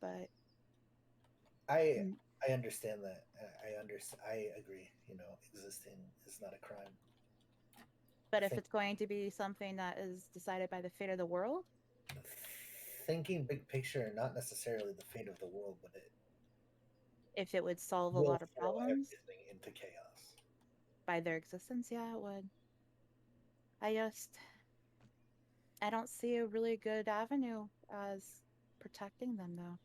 but I I understand that. I agree. Existing is not a crime. but if Think it's going to be something that is decided by the fate of the world, thinking big picture, not necessarily the fate of the world, but it if it would solve a will lot of throw problems everything into chaos. by their existence, yeah, it would. I just I don't see a really good avenue as protecting them though.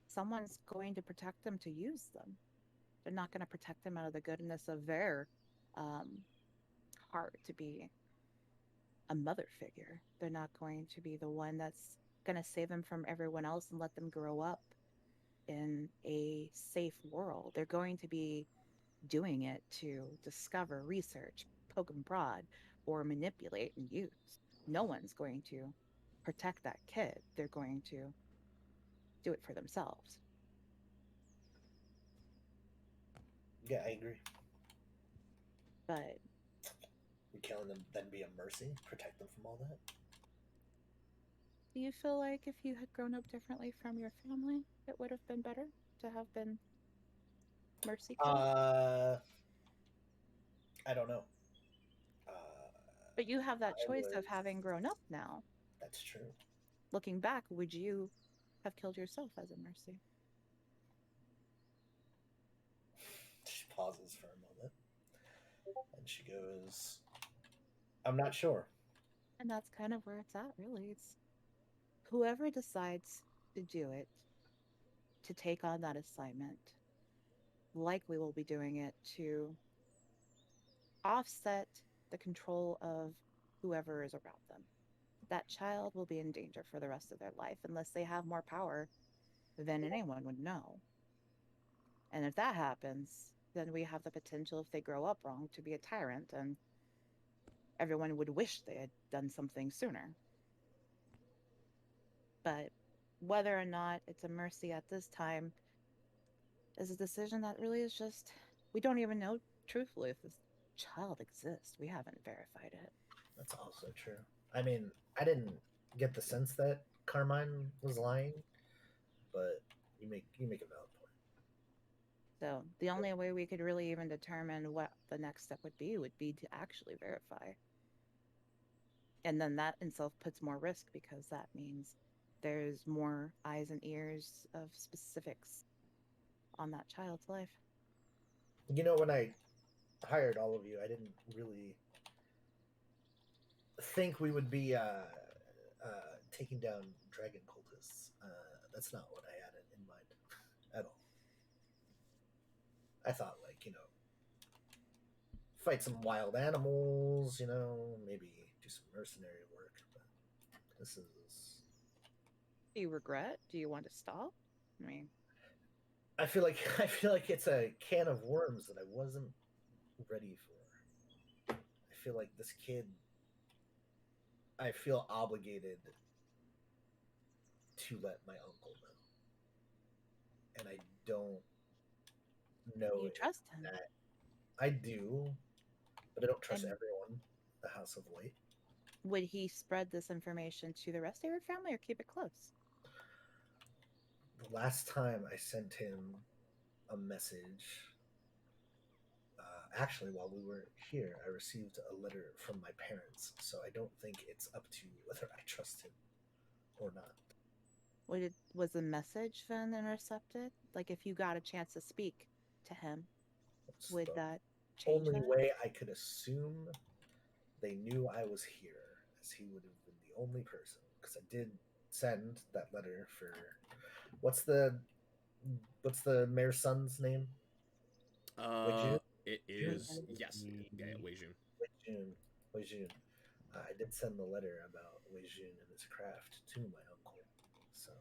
Someone's going to protect them to use them. They're not going to protect them out of the goodness of their um, heart to be a mother figure. They're not going to be the one that's going to save them from everyone else and let them grow up in a safe world. They're going to be doing it to discover, research, poke and prod, or manipulate and use. No one's going to protect that kid. They're going to do it for themselves. Yeah, I agree. But Would killing them then be a mercy? Protect them from all that? do you feel like if you had grown up differently from your family, it would have been better to have been mercy killed? Uh, I don't know. Uh, But you have that I choice of having was. grown up now. That's true. Looking back, would you have killed yourself as a mercy? She pauses for a moment and she goes, I'm not sure. And that's kind of where it's at, really. It's whoever decides to do it, to take on that assignment, likely will be doing it to offset the control of whoever is around them. That child will be in danger for the rest of their life unless they have more power than anyone would know. And if that happens, then we have the potential, if they grow up wrong, to be a tyrant, and everyone would wish they had done something sooner. But whether or not it's a mercy at this time is a decision that really is just, we don't even know truthfully if this child exists. We haven't verified it. That's also true. I mean, I didn't get the sense that Carmine was lying, but you make a valid point. So the only way we could really even determine what the next step would be to actually verify. And then that in itself puts more risk because that means there's more eyes and ears of specifics on that child's life. When I hired all of you, I didn't really think we would be taking down dragon cultists. That's not what I had in mind at all. I thought, like, fight some wild animals, maybe do some mercenary work. But this is. Do you regret? Do you want to stop? I mean, I feel like it's a can of worms that I wasn't ready for. I feel like this kid. I feel obligated to let my uncle know, and I don't know you if trust him. that I do, but I don't trust And everyone. The House of Light. would he spread this information to the rest of your family or keep it close? The last time I sent him a message, actually, while we were here, I received a letter from my parents, so I don't think it's up to whether I trust him or not. Was the message then intercepted? Like if you got a chance to speak to him, It's would the that change only that? way I could assume they knew I was here, as he would have been the only person. Because I did send that letter for what's the what's the mayor's son's name? Wei It Jun. is yes, yeah, Wei Jun. Wei Jun. Wei Jun. I did send the letter about Wei Jun and his craft to my uncle. So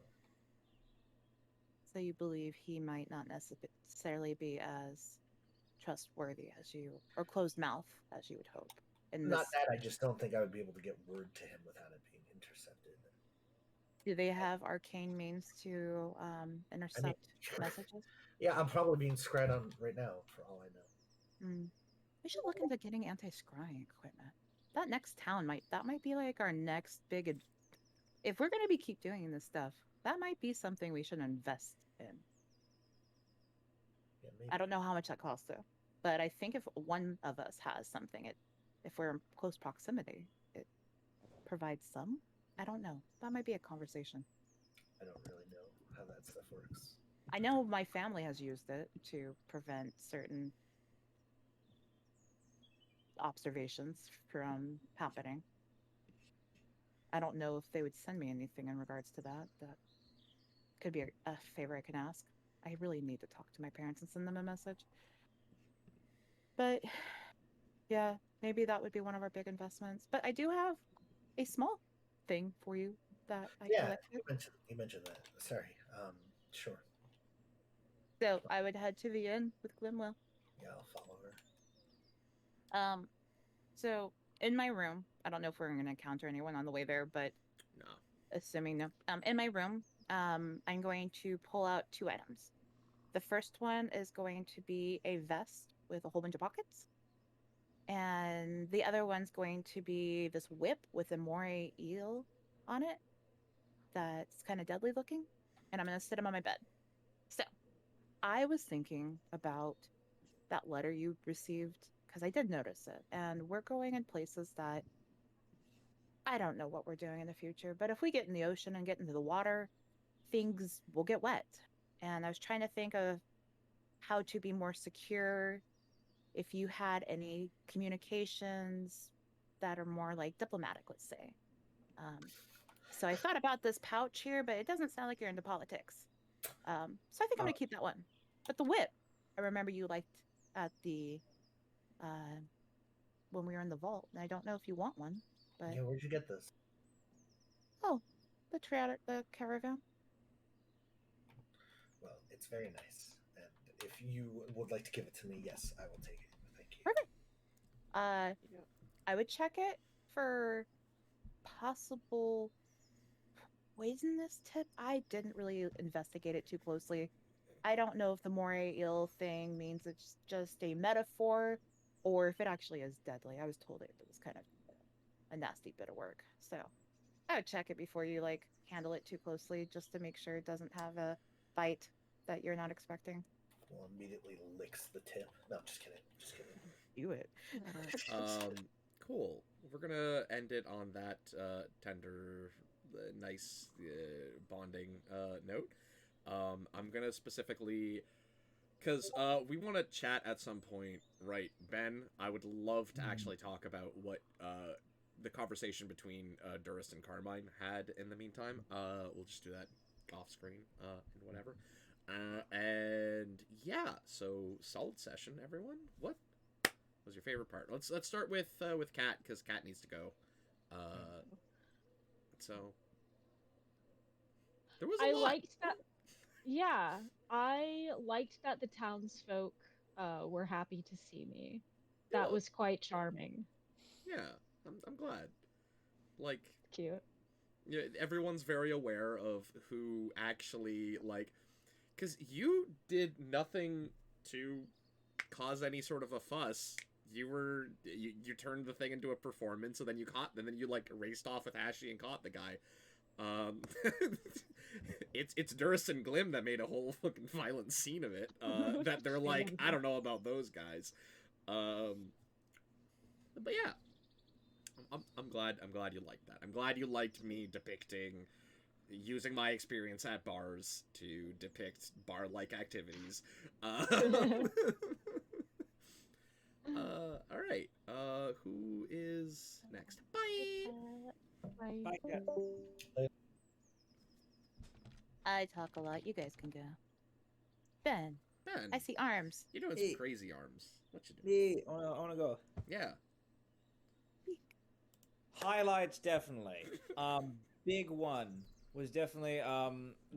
So you believe he might not necessarily be as trustworthy as you, or closed mouth as you would hope in not this. that I just don't think I would be able to get word to him without it being intercepted. Do they have arcane means to I mean, intercept messages? yeah, I'm probably being scryed on right now for all I know. Hmm. We should look into getting anti-scrying equipment. That might be like our next big if we're going to be keep doing this stuff, that might be something we should invest in. Yeah, maybe. I don't know how much that costs though, but I think if one of us has something, if we're in close proximity, it provides some. I don't know. That might be a conversation. I don't really know how that stuff works. I know my family has used it to prevent certain observations from happening. I don't know if they would send me anything in regards to that. That could be a favor I can ask. I really need to talk to my parents and send them a message. But yeah, maybe that would be one of our big investments. But I do have a small thing for you that I Yeah, collected. you mentioned that. Sorry. Sure. So I would head to the inn with Glimwell. Yeah, I'll follow her. So in my room, I don't know if we're going to encounter anyone on the way there, but No. assuming no. In my room, I'm going to pull out 2 items. The first one is going to be a vest with a whole bunch of pockets. And the other one's going to be this whip with a moray eel on it that's kind of deadly looking. And I'm going to sit him on my bed. So I was thinking about that letter you received because I did notice it. And we're going in places that I don't know what we're doing in the future. But if we get in the ocean and get into the water, things will get wet. And I was trying to think of how to be more secure, if you had any communications that are more like diplomatic, let's say. So I thought about this pouch here, but it doesn't sound like you're into politics. So I think I'm gonna keep that one. But the whip, I remember you liked at the when we were in the vault. And I don't know if you want one, but Yeah, where'd you get this? oh, the caravan. Well, it's very nice. And if you would like to give it to me, yes, I will take it. Thank you. Perfect. I would check it for possible poisonous tip. I didn't really investigate it too closely. I don't know if the moray eel thing means it's just a metaphor or if it actually is deadly. I was told it was kind of a nasty bit of work. So I would check it before you like handle it too closely just to make sure it doesn't have a bite that you're not expecting. Well, immediately licks the tip. No, just kidding. Just kidding. Do it. Cool. We're gonna end it on that tender, nice bonding note. I'm gonna specifically, because we want to chat at some point, right, Ben? I would love to actually talk about what the conversation between Duras and Carmine had in the meantime. We'll just do that off screen and whatever. And yeah, so solid session, everyone. What was your favorite part? Let's start with Kat, because Kat needs to go. So there was a lot. Liked that. Yeah, I liked that the townsfolk were happy to see me. That Yeah. was quite charming. Yeah, I'm glad. Like, Cute. yeah, everyone's very aware of who actually, like, because you did nothing to cause any sort of a fuss. You turned the thing into a performance, and then you like raced off with Ashley and caught the guy. It's Duras and Glim that made a whole fucking violent scene of it. That they're like, I don't know about those guys. But yeah, I'm glad you liked that. I'm glad you liked me using my experience at bars to depict bar-like activities. All right. Who is next? Bye. Bye. I talk a lot. You guys can go. Ben, Ben, I see arms. you're doing Hey. some crazy arms. What you doing? Me, I wanna go. Yeah. Highlights definitely. Big one was definitely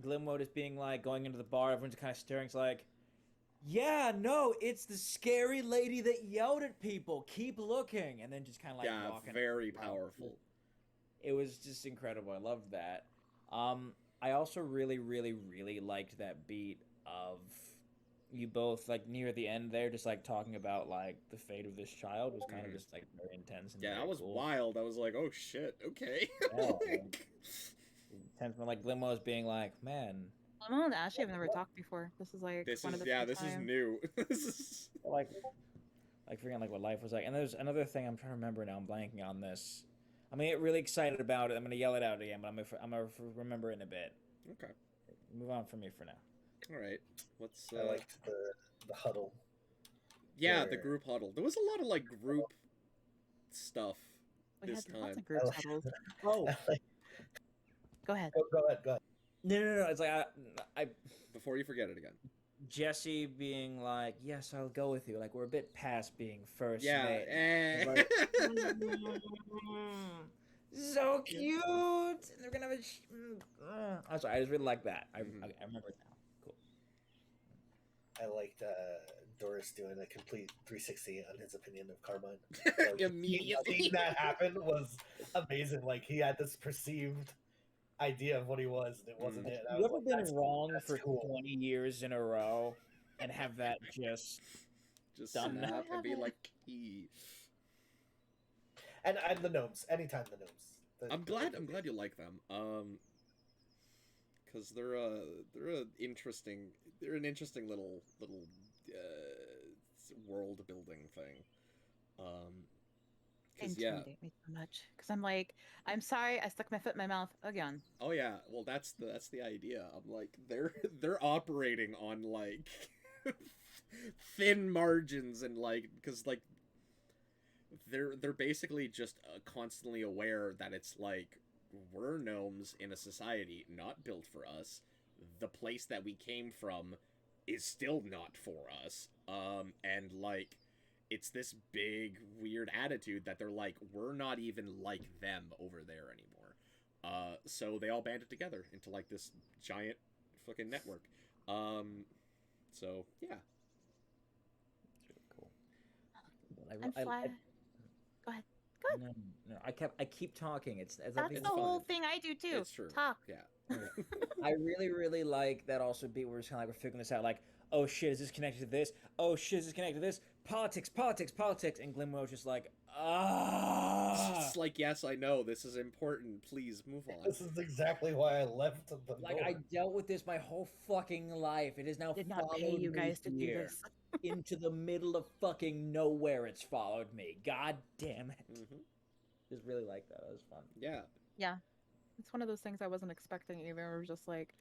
Glimwo just being like going into the bar. Everyone's kind of staring. It's like, yeah, no, it's the scary lady that yelled at people. Keep looking, and then just kind of like Yeah, walking. very around. powerful. It was just incredible. I loved that. I also really, really, really liked that beat of you both like near the end there, just like talking about like the fate of this child was kind of just like very intense and Yeah, very that was cool. wild. I was like, oh shit, okay. Yeah, tense when like Glimmo's being like, man, Lemon and Ashley have never talked before. This is like This one is of the few this is times. new. This is like figuring like what life was like. And there's another thing I'm trying to remember now. I'm blanking on this. I'm gonna get really excited about it. I'm gonna yell it out again, but I'm gonna remember it in a bit. okay. Move on for me for now. All right. What's I liked the huddle. yeah, the where- group huddle. There was a lot of like group stuff We this had lots time. of group I like- huddles. Oh Go ahead. Go ahead. no! It's like I Before you forget it again. Jesse being like, yes, I'll go with you. Like we're a bit past being first Yeah. mate. Like... So cute. And they're gonna have I'm sorry. I just really like that. I remember it now. Cool. I liked Doris doing a complete 360 on his opinion of Carmine. Like, Immediately. seeing that happen was amazing. Like he had this perceived idea of what he was, and it wasn't it. And I You was ever like, been "That's- wrong that's for cool." 20 years in a row and have that just Just Done that. snap and be Have it. like, "Ee." And the gnomes. Anytime the gnomes. I'm glad you like them. Because they're an interesting little world building thing. They 'Cause, yeah. intimidate me so much because I'm like, I'm sorry, I stuck my foot in my mouth again. Oh yeah, well that's the idea. I'm like they're operating on like thin margins and like because like they're basically just constantly aware that it's like we're gnomes in a society not built for us. The place that we came from is still not for us. And like it's this big weird attitude that they're like we're not even like them over there anymore. So they all banded together into like this giant fucking network. So yeah. it's really cool. I'm flat. Go ahead. No, I keep talking. It's That's nothing- the whole fine. thing I do too. It's true. Talk. Yeah. I really like that also beat where it's kind of like we're figuring this out. Like, oh shit, is this connected to this? Oh shit, is this connected to this? Politics. And Glimmo's just like, It's like, yes, I know this is important. Please move on. This is exactly why I left the Like I dealt with this my whole fucking life. It is now Did not pay followed you me guys to do here. this. Into the middle of fucking nowhere. It's followed me. God damn it. Hmm. Just really like that. It was fun. Yeah. It's one of those things I wasn't expecting either. It was just like,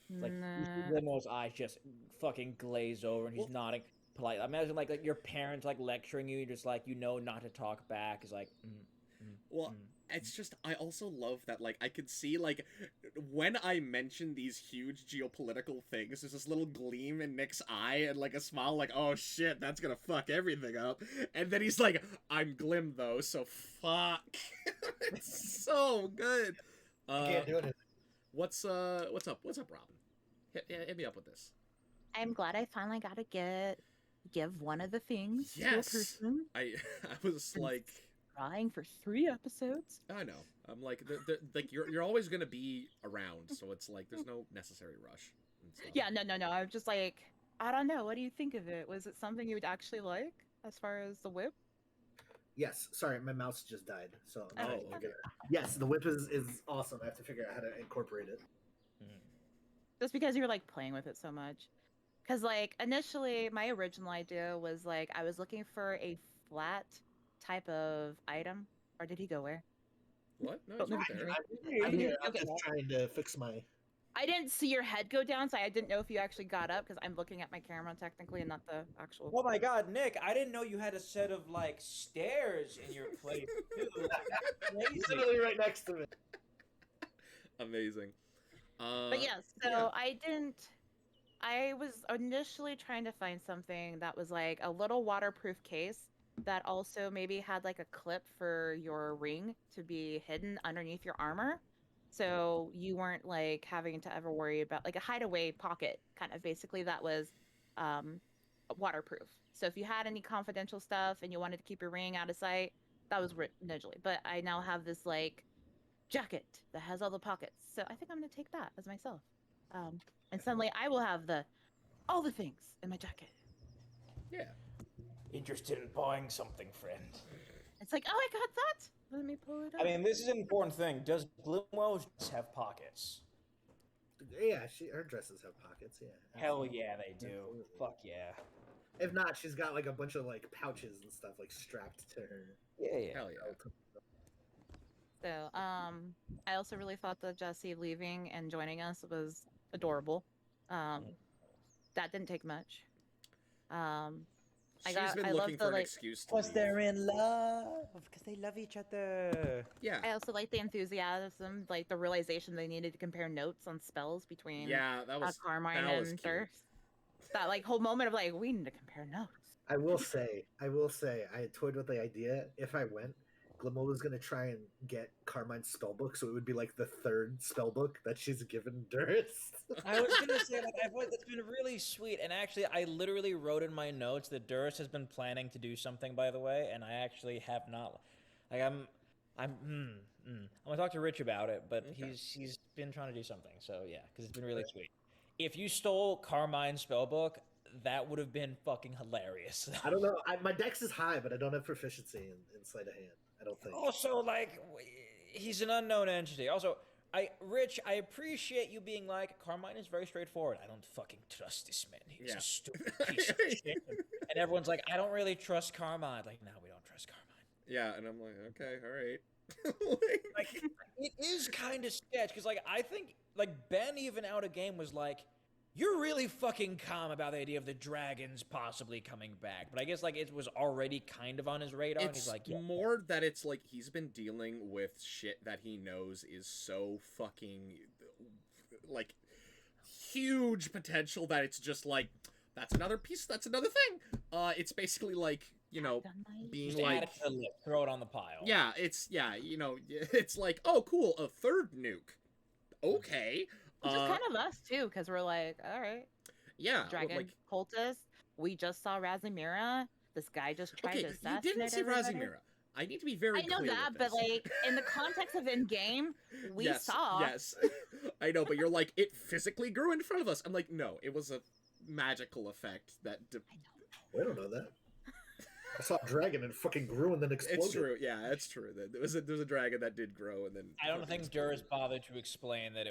It's like you see nah. Glimmo's eyes just fucking glaze over, and he's Well- nodding politely. Imagine like your parents like lecturing you, you're just like not to talk back. It's like, Well, it's just I also love that like I could see like when I mention these huge geopolitical things, there's this little gleam in Nick's eye and like a smile, like oh shit, that's gonna fuck everything up. And then he's like, I'm Glim though, so fuck. It's so good. Can't do it. What's up? What's up, Robin? Hit me up with this. I'm glad I finally got to give one of the things to a Yes. person. I was like. Trying for 3 episodes. I know. I'm like, like you're always gonna be around, so it's like there's no necessary rush. And stuff. Yeah, no. I'm just like, I don't know. What do you think of it? Was it something you would actually like as far as the whip? Yes. Sorry, my mouse just died. So I'm Oh, trying to okay. figure it out. Yes, the whip is awesome. I have to figure out how to incorporate it. Just because you were like playing with it so much. Because like initially, my original idea was like I was looking for a flat type of item. Or did he go where? What? No, Oh, it's right no, there. I I'm didn't- here. I'm okay. just trying to fix my. I didn't see your head go down, so I didn't know if you actually got up because I'm looking at my camera technically and not the actual. Oh my god, Nick! I didn't know you had a set of like stairs in your place too. He's Crazy. literally right next to me. Amazing. But yes, so yeah. I was initially trying to find something that was like a little waterproof case that also maybe had like a clip for your ring to be hidden underneath your armor. So you weren't like having to ever worry about like a hideaway pocket kind of basically that was waterproof. So if you had any confidential stuff and you wanted to keep your ring out of sight, that was initially. But I now have this like jacket that has all the pockets. So I think I'm gonna take that as myself. And suddenly I will have all the things in my jacket. Yeah. Interested in buying something, friend? It's like, oh, I got that. Let me pull it up. I mean, this is an important thing. Does Glimwo's have pockets? Yeah, her dresses have pockets. Yeah. Hell absolutely. yeah, they do. Absolutely. Fuck yeah. If not, she's got like a bunch of like pouches and stuff like strapped to her. Yeah, yeah. Hell yeah. belt. So, I also really thought that Jesse leaving and joining us was adorable. That didn't take much. She's I been love looking the, for an like- excuse to Plus, leave. they're in love because they love each other. Yeah. I also like the enthusiasm, like the realization they needed to compare notes on spells between Yeah, that was Carmine that was and cute. Thirst. That like whole moment of like, we need to compare notes. I will say, I toyed with the idea. If I went, Glimmo was gonna try and get Carmine's spellbook, so it would be like the third spellbook that she's given Durst. I was gonna say, like, I thought that's been really sweet, and actually, I literally wrote in my notes that Durst has been planning to do something, by the way, and I actually have not. Like, I'm gonna talk to Rich about it, but Okay. he's been trying to do something, so yeah, because it's been really sweet. If you stole Carmine's spellbook, that would have been fucking hilarious. I don't know. My dex is high, but I don't have proficiency in sleight of hand. I don't think. Also, like, he's an unknown entity. Also, Rich, I appreciate you being like, Carmine is very straightforward. I don't fucking trust this man. He's Yeah. a stupid piece of shit. And everyone's like, I don't really trust Carmine. Like, no, we don't trust Carmine. Yeah, and I'm like, okay, all right. Like, it is kind of sketch because, like, I think, like, Ben even out of game was like, you're really fucking calm about the idea of the dragons possibly coming back. But I guess, like, it was already kind of on his radar. And It's he's like, yeah. more that it's like he's been dealing with shit that he knows is so fucking like huge potential that it's just like that's another piece, that's another thing. It's basically like, you know, being Just add like it to the list, throw it on the pile. yeah, you know, it's like, oh cool, a third nuke. Okay. Which is kind of us too, because we're like, all right, yeah, dragon like cultist. We just saw Razimira. This guy just tried okay, to you assassinate didn't see everybody. Razimira. I need to be very I know clear that, with but this. like in the context of in game, we yes, saw. Yes, I know, but you're like, it physically grew in front of us. I'm like, no, it was a magical effect that. I know. We don't know that. I saw a dragon and fucking grew and then exploded. It's true. Yeah, it's true. There was a dragon that did grow and then. I don't fucking think Durst exploded. bothered to explain that it